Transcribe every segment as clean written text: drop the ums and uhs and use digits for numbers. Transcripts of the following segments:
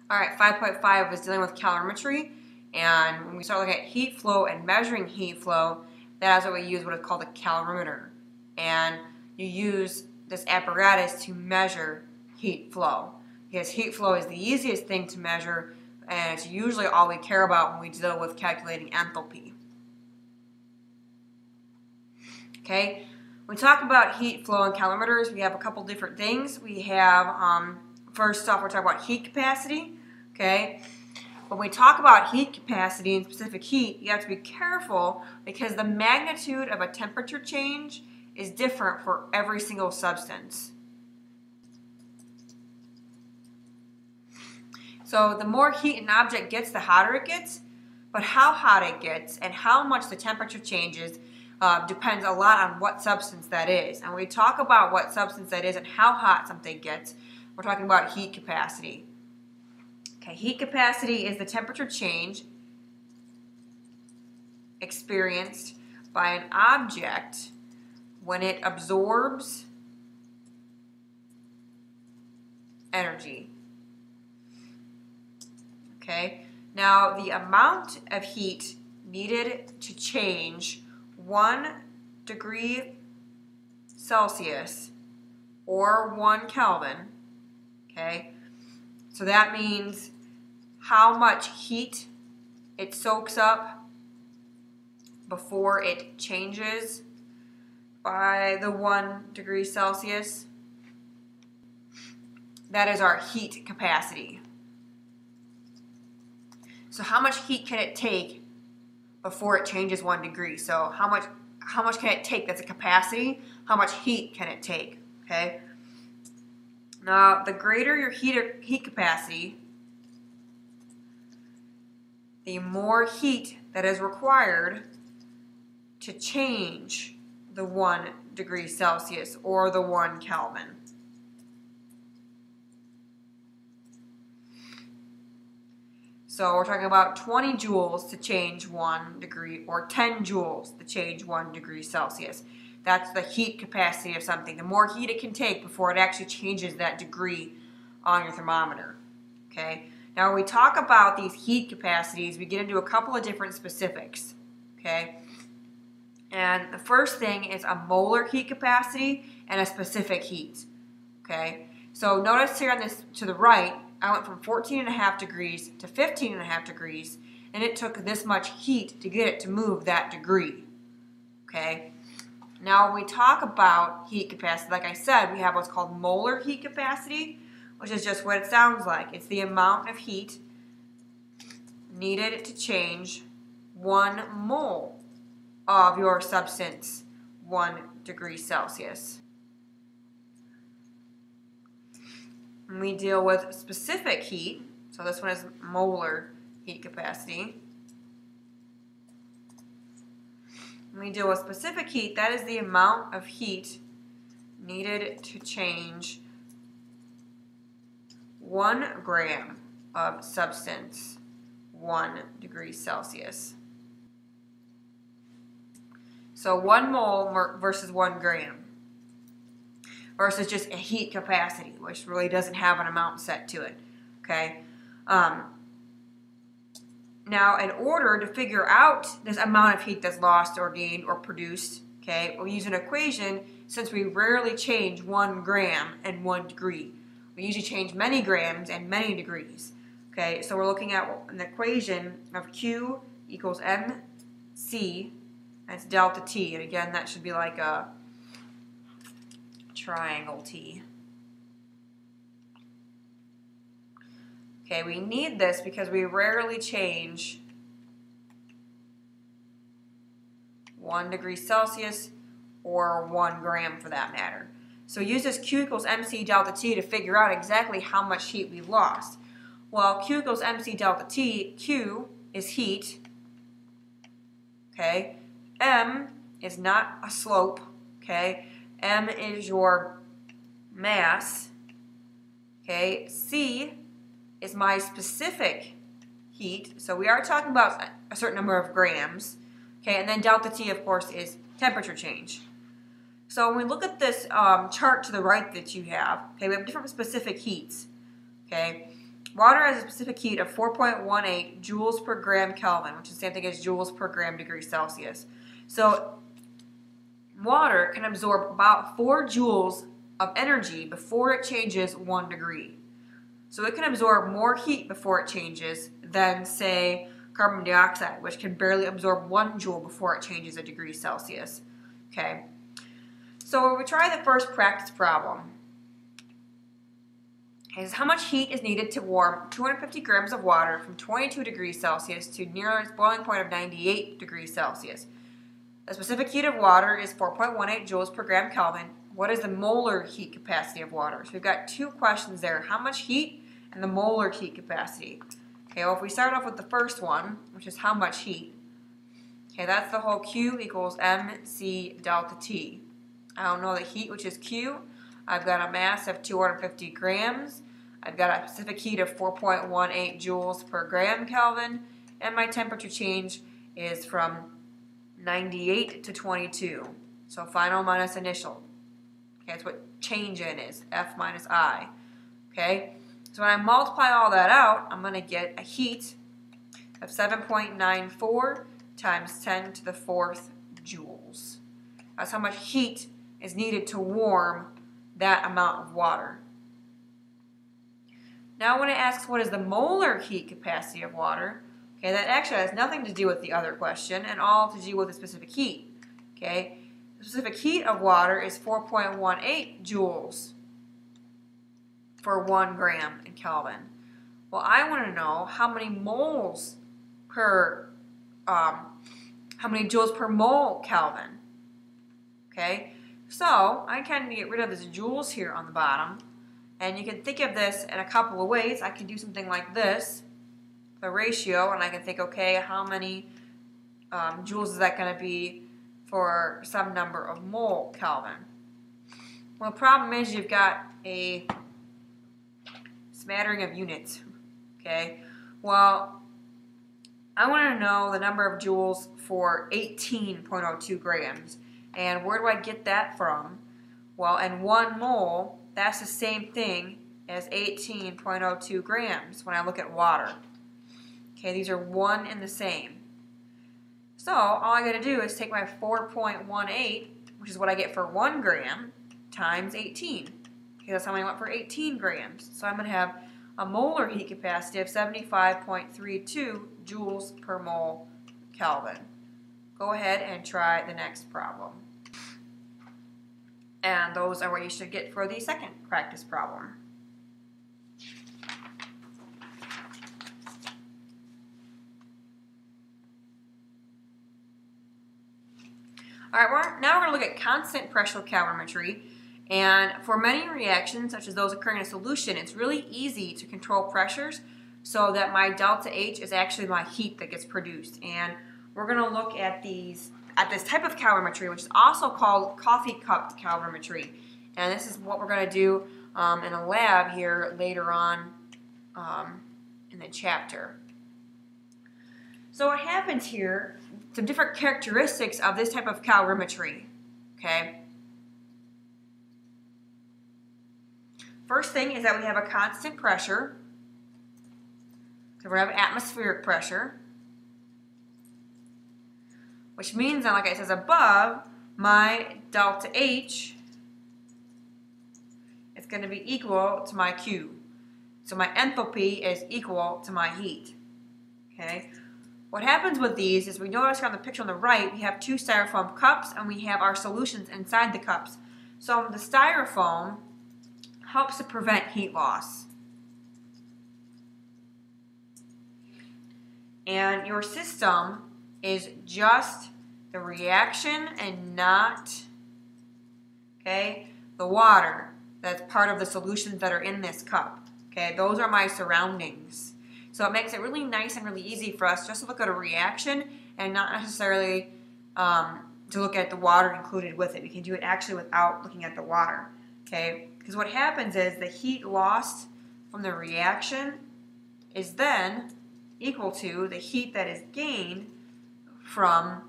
All right, 5.5 was dealing with calorimetry, and when we start looking at heat flow and measuring heat flow, that's what we use what is called a calorimeter. And you use this apparatus to measure heat flow, because heat flow is the easiest thing to measure, and it's usually all we care about when we deal with calculating enthalpy. Okay, when we talk about heat flow and calorimeters, we have a couple different things. We have, first off, we're talking about heat capacity. Okay, when we talk about heat capacity and specific heat, you have to be careful because the magnitude of a temperature change is different for every single substance. So the more heat an object gets, the hotter it gets, but how hot it gets and how much the temperature changes depends a lot on what substance that is. And when we talk about what substance that is and how hot something gets, we're talking about heat capacity. Okay, heat capacity is the temperature change experienced by an object when it absorbs energy. Okay, now the amount of heat needed to change 1 degree Celsius or 1 Kelvin, okay, so that means how much heat it soaks up before it changes by the 1 degree Celsius. That is our heat capacity. So how much heat can it take before it changes 1 degree? So how much can it take? That's a capacity. How much heat can it take? Okay. Now, the greater your heat capacity, the more heat that is required to change the 1 degree Celsius or the 1 Kelvin. So we're talking about 20 joules to change 1 degree or 10 joules to change 1 degree Celsius. That's the heat capacity of something. The more heat it can take before it actually changes that degree on your thermometer. Okay. Now when we talk about these heat capacities, we get into a couple of different specifics. Okay. And the first thing is a molar heat capacity and a specific heat. Okay. So notice here on this to the right, I went from 14.5 degrees to 15.5 degrees, and it took this much heat to get it to move that degree. Okay. Now when we talk about heat capacity, like I said, we have what's called molar heat capacity, which is just what it sounds like. It's the amount of heat needed to change 1 mole of your substance 1 degree Celsius. And we deal with specific heat, so this one is molar heat capacity. When we deal with specific heat, that is the amount of heat needed to change 1 gram of substance 1 degree Celsius. So 1 mole versus 1 gram versus just a heat capacity, which really doesn't have an amount set to it. Okay. Now, in order to figure out this amount of heat that's lost or gained or produced, okay, we'll use an equation since we rarely change 1 gram and 1 degree. We usually change many grams and many degrees. Okay, so we're looking at an equation of Q equals mc, that's delta T, and again that should be like a triangle T. Okay, we need this because we rarely change 1 degree Celsius or 1 gram for that matter. So use this Q equals mc delta T to figure out exactly how much heat we've lost. Well, Q equals mc delta T, Q is heat, okay? M is not a slope, okay? M is your mass, okay? C is my specific heat, so we are talking about a certain number of grams, okay? And then delta T, of course, is temperature change. So when we look at this chart to the right that you have, okay, we have different specific heats, okay? Water has a specific heat of 4.18 joules per gram Kelvin, which is the same thing as joules per gram degree Celsius. So water can absorb about 4 joules of energy before it changes 1 degree. So it can absorb more heat before it changes than, say, carbon dioxide, which can barely absorb 1 joule before it changes a degree Celsius. Okay, so we try the first practice problem. Is how much heat is needed to warm 250 grams of water from 22 degrees Celsius to near its boiling point of 98 degrees Celsius. The specific heat of water is 4.18 joules per gram Kelvin. What is the molar heat capacity of water? So we've got 2 questions there. How much heat and the molar heat capacity. Okay, well if we start off with the first one, which is how much heat. Okay, that's the whole Q equals mc delta T. I don't know the heat, which is Q. I've got a mass of 250 grams. I've got a specific heat of 4.18 joules per gram Kelvin. And my temperature change is from 98 to 22. So final minus initial. Okay, that's what change in is, F minus I. Okay, so when I multiply all that out, I'm going to get a heat of 7.94 times 10 to the 4th joules. That's how much heat is needed to warm that amount of water. Now when it asks what is the molar heat capacity of water, okay, that actually has nothing to do with the other question and all to do with the specific heat. Okay, the specific heat of water is 4.18 joules for 1 gram in Kelvin. Well, I want to know how many moles per, how many joules per mole Kelvin. Okay, so I can get rid of this joules here on the bottom. And you can think of this in a couple of ways. I can do something like this, the ratio, and I can think, okay, how many joules is that going to be for some number of mole Kelvin? Well, the problem is you've got a smattering of units, okay? Well, I want to know the number of joules for 18.02 grams. And where do I get that from? Well, in 1 mole, that's the same thing as 18.02 grams when I look at water. Okay, these are one and the same. So all I got to do is take my 4.18, which is what I get for 1 gram, times 18. Okay, that's how many I want for 18 grams. So I'm going to have a molar heat capacity of 75.32 joules per mole Kelvin. Go ahead and try the next problem. And those are what you should get for the second practice problem. Alright, now we're going to look at constant pressure calorimetry. And for many reactions, such as those occurring in a solution, it's really easy to control pressures so that my delta H is actually my heat that gets produced. And we're going to look at this type of calorimetry, which is also called coffee cup calorimetry. And this is what we're going to do in a lab here later on in the chapter. So what happens here, some different characteristics of this type of calorimetry. Okay. First thing is that we have a constant pressure. So we're going to have atmospheric pressure, which means that, like it says above, my delta H is going to be equal to my Q. So my enthalpy is equal to my heat. Okay. What happens with these is we notice here on the picture on the right, we have 2 styrofoam cups and we have our solutions inside the cups. So the styrofoam helps to prevent heat loss. And your system is just the reaction and not, okay, the water that's part of the solutions that are in this cup. Okay, those are my surroundings. So it makes it really nice and really easy for us just to look at a reaction and not necessarily to look at the water included with it. We can do it actually without looking at the water. Okay, because what happens is the heat lost from the reaction is then equal to the heat that is gained from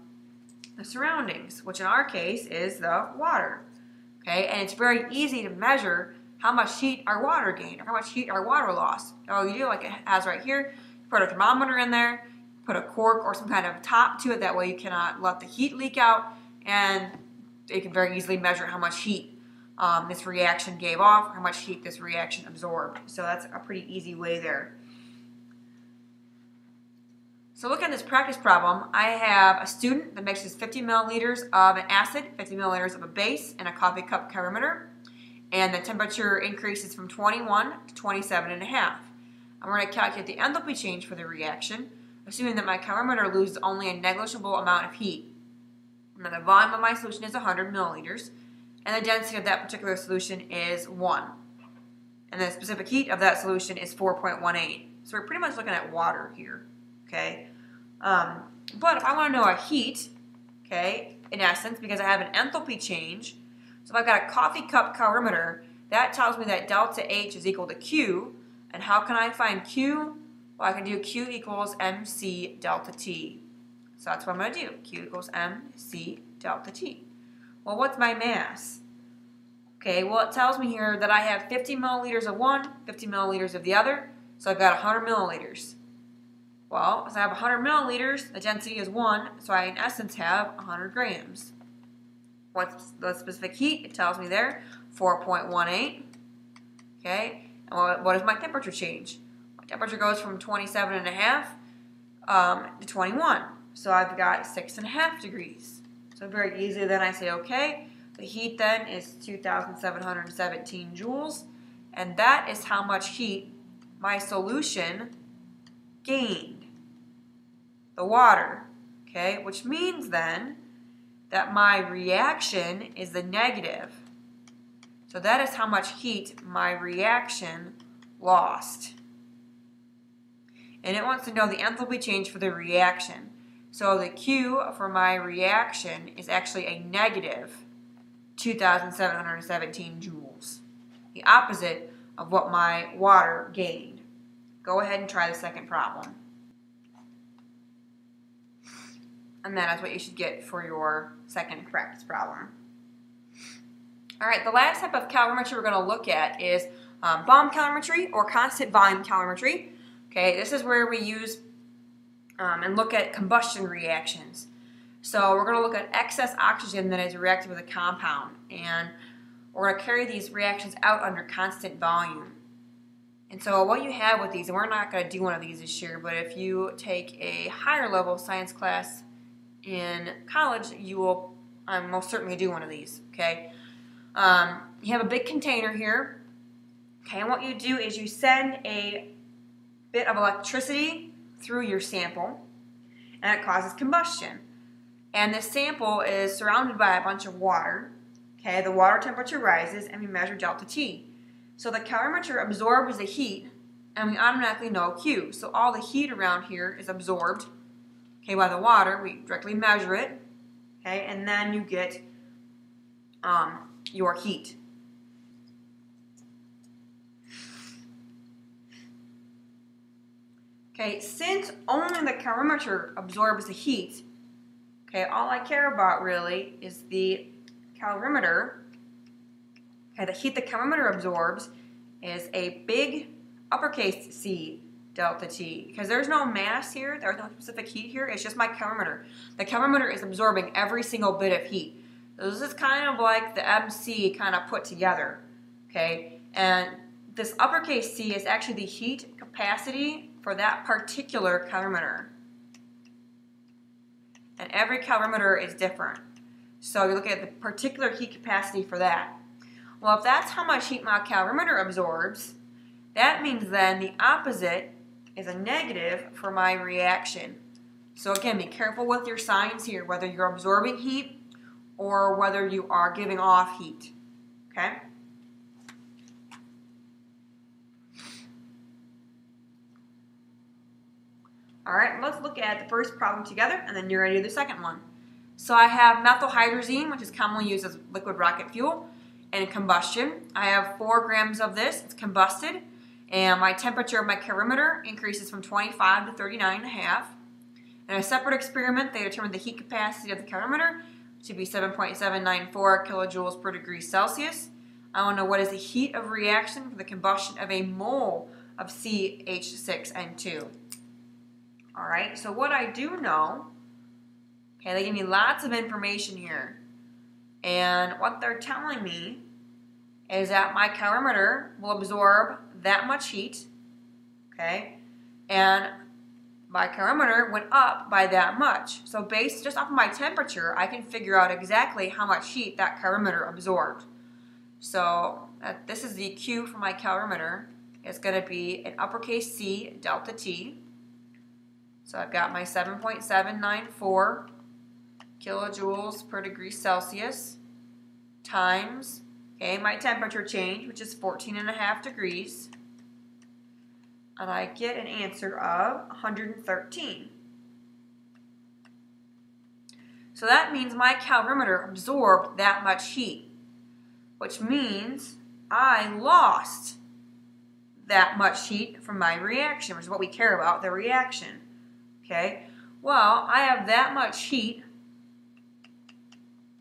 the surroundings, which in our case is the water. Okay, and it's very easy to measure how much heat our water gained, or how much heat our water lost. All you do, like it has right here, put a thermometer in there, put a cork or some kind of top to it, that way you cannot let the heat leak out, and you can very easily measure how much heat this reaction gave off, how much heat this reaction absorbed. So that's a pretty easy way there. So look at this practice problem. I have a student that mixes 50 milliliters of an acid, 50 milliliters of a base, and a coffee cup calorimeter, and the temperature increases from 21 to 27.5. I'm going to calculate the enthalpy change for the reaction, assuming that my calorimeter loses only a negligible amount of heat. Now the volume of my solution is 100 milliliters, and the density of that particular solution is 1. And the specific heat of that solution is 4.18. So we're pretty much looking at water here, okay? But if I want to know a heat, okay, in essence, because I have an enthalpy change, so if I've got a coffee cup calorimeter, that tells me that delta H is equal to Q. And how can I find Q? Well, I can do Q equals MC delta T. So that's what I'm going to do. Q equals MC delta T. Well, what's my mass? Okay, well, it tells me here that I have 50 milliliters of one, 50 milliliters of the other. So I've got 100 milliliters. Well, as I have 100 milliliters, the density is 1, so I, in essence, have 100 grams. What's the specific heat? It tells me there, 4.18. Okay, and what is my temperature change? Temperature goes from 27.5 to 21. So I've got 6.5 degrees. So very easily then I say, okay, the heat then is 2,717 joules, and that is how much heat my solution gained, the water, okay, which means then that my reaction is the negative. So that is how much heat my reaction lost. And it wants to know the enthalpy change for the reaction. So the Q for my reaction is actually a negative 2,717 joules, the opposite of what my water gained. Go ahead and try the second problem. And that is what you should get for your second practice problem. All right, the last type of calorimetry we're going to look at is bomb calorimetry or constant volume calorimetry. Okay, this is where we use and look at combustion reactions. So we're going to look at excess oxygen that is reacted with a compound, and we're going to carry these reactions out under constant volume. And so what you have with these, and we're not going to do one of these this year, but if you take a higher level science class in college, you will most certainly do one of these, okay? You have a big container here, okay, and what you do is you send a bit of electricity through your sample, and it causes combustion. And this sample is surrounded by a bunch of water, okay? The water temperature rises, and we measure delta T. So the calorimeter absorbs the heat, and we automatically know Q. So all the heat around here is absorbed, okay, by the water. We directly measure it, okay, and then you get your heat. Okay, since only the calorimeter absorbs the heat, okay, all I care about really is the calorimeter. Okay, the heat the calorimeter absorbs is a big uppercase C delta T, because there's no mass here, there's no specific heat here, it's just my calorimeter. The calorimeter is absorbing every single bit of heat. So this is kind of like the MC kind of put together, okay? And this uppercase C is actually the heat capacity for that particular calorimeter. And every calorimeter is different. So you look at the particular heat capacity for that. Well, if that's how much heat my calorimeter absorbs, that means then the opposite is a negative for my reaction. So again, be careful with your signs here, whether you're absorbing heat or whether you are giving off heat, okay? All right, let's look at the first problem together, and then you're going to do the second one. So I have methyl hydrazine, which is commonly used as liquid rocket fuel, and combustion. I have 4 grams of this. It's combusted, and my temperature of my calorimeter increases from 25 to 39.5. In a separate experiment, they determined the heat capacity of the calorimeter to be 7.794 kilojoules per degree Celsius. I want to know what is the heat of reaction for the combustion of a mole of CH6N2. All right, so what I do know, okay, they give me lots of information here. And what they're telling me is that my calorimeter will absorb that much heat, okay, and my calorimeter went up by that much. So based just off of my temperature, I can figure out exactly how much heat that calorimeter absorbed. So this is the Q for my calorimeter. It's going to be an uppercase C delta T. So I've got my 7.794 kilojoules per degree Celsius times, okay, my temperature change, which is 14.5 degrees. And I get an answer of 113. So that means my calorimeter absorbed that much heat, which means I lost that much heat from my reaction, which is what we care about, the reaction. Okay, well, I have that much heat,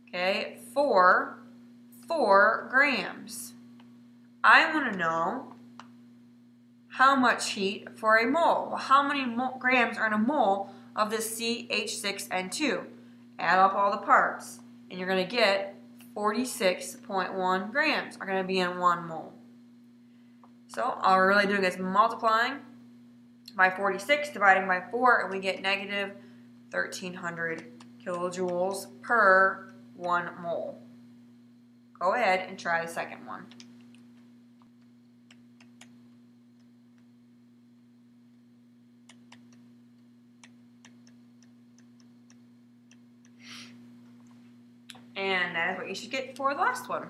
okay, for 4 grams. I want to know how much heat for a mole. Well, how many grams are in a mole of this CH6N2? Add up all the parts, and you're going to get 46.1 grams are going to be in 1 mole. So all we're really doing is multiplying by 46, dividing by 4, and we get negative 1,300 kilojoules per 1 mole. Go ahead and try the second one. And that is what you should get for the last one.